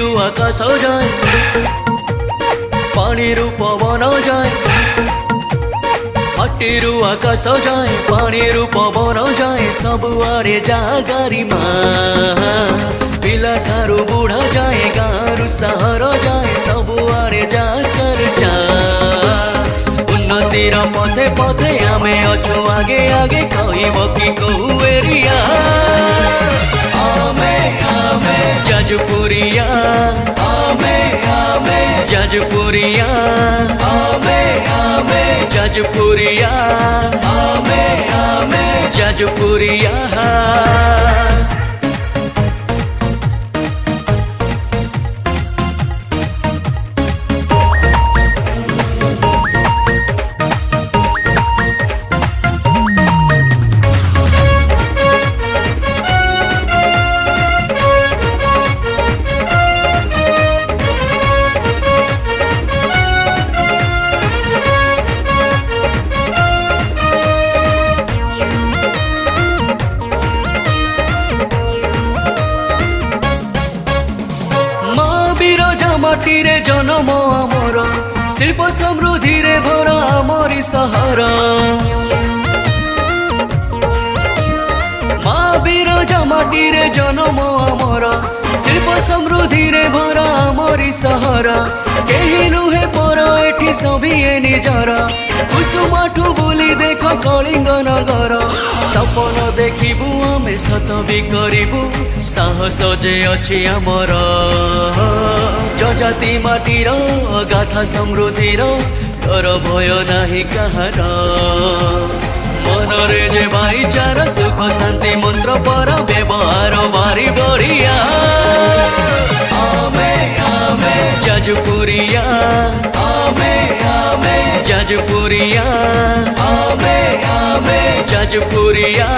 ମାଟିରୁ ଆକାଶ ଯାଏ, ପାଣିରୁ ପବନ ଯାଏ, ମାଟିରୁ ଆକାଶ ଯାଏ, ପାଣିରୁ ପବନ ଯାଏ, ସବୁଆଡ଼େ ଜାଗାରି ମା। ପିଲାଠାରୁ ବୁଢ଼ା ଯାଏ, ଗାଁରୁ ସହର ଯାଏ, ସବୁଆଡ଼େ ଯା ଚର୍ଚ୍ଚା। ଉନ୍ନତିର ପଥେ ପଥେ ଆମେ ଅଛୁ ଆଗେ ଆଗେ, କହିବ କି କୋଉ ଏରିଆ? ଆମେ ଆମେ ଯାଜପୁରିଆ, ଆମେ ଆମେ ଯାଜପୁରିଆ, ଆମେ ଆମେ ଯାଜପୁରିଆ, ଆମେ ଆମେ ଯାଜପୁରିଆ। ମାଟିରେ ଜନମ ଆମର, ଶିଳ୍ପ ସମୃଦ୍ଧିରେ ଭରା ଆମରି ସହର। ମା ବିରଜା ମାଟିରେ ଜନମ ଆମର, ଶିଳ୍ପ ସମୃଦ୍ଧିରେ ଭରା ଆମରି ସହର। କେହି ନୁହେଁ ପର ଏଠି ସଭିଏ ନିଜର, କୁସୁମାଠୁ ବୁଲି ଦେଖ କଳିଙ୍ଗ ନଗର। ସପନ ଦେଖିବୁ ଆମେ ସତ ବି କରିବୁ, ସାହସ ଯେ ଅଛି ଆମର। ଜଜାତି ମାଟିର ଗାଥା ସମୃଦ୍ଧିର, ଡର ଭୟ ନାହିଁ କାହାର। ମନରେ ଯେ ଭାଇଚାରା ସୁଖ ଶାନ୍ତି ମନ୍ତ୍ର ପର, ବ୍ୟବହାର ଭାରି ବଢ଼ିଆ। ଆମେ ଆମେ ଯାଜପୁରିଆ, ଆମେ ଆମେ ଯାଜପୁରିଆ, ଆମେ ଆମେ ଯାଜପୁରିଆ,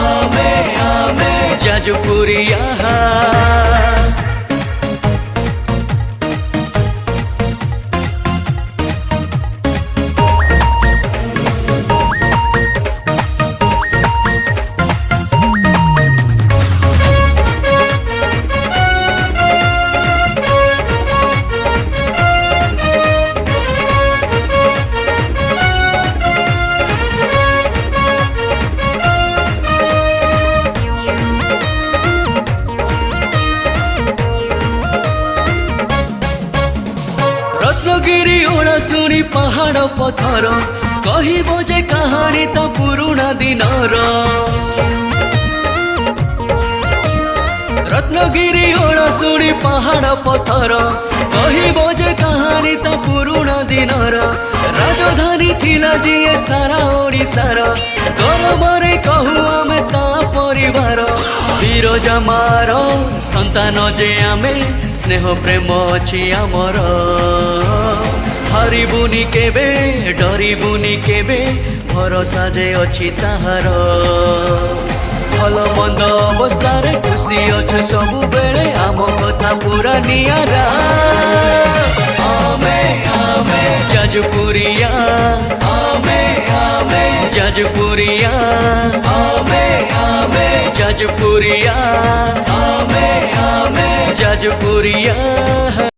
ଆମେ ଆମେ ଯାଜପୁରିଆ। ରତ୍ନଗିରି ଓଳା ଶୁଣି ପାହାଡ଼ ପଥର, କହିବ ଯେ କାହାଣୀ ତ ପୁରୁଣା ଦିନର। ରତ୍ନଗିରି ଓଳା ଶୁଣି ପାହାଡ଼ ପଥର, କହିବ ଯେ କାହାଣୀ ତ ପୁରୁଣା ଦିନର। ରାଜଧାନୀ ଥିଲା ଯିଏ ସାରା ଓଡ଼ିଶାର, ଗର୍ବରେ କହୁ ଆମେ ତା ପରିବାର। ବିରଜା ମାର ସନ୍ତାନ ଯେ ଆମେ, ସ୍ନେହ ପ୍ରେମ ଅଛି ଆମର। ହାରିବୁନି କେବେ, ଡରିବୁନି କେବେ, ଭରସା ଯେ ଅଛି ତାହାର। ଭଲ ମନ୍ଦ ଅବସ୍ଥାରେ ଖୁସି ଅଛୁ ସବୁବେଳେ, ଆମ କଥା ପୁରା ନିଆରା। ଆମେ ଆମେ ଯାଜପୁରିଆ, ଆମେ ଆମେ ଯାଜପୁରିଆ, ଆମେ ଆମେ ଯାଜପୁରିଆ, ଆମେ ଆମେ ଯାଜପୁରିଆ।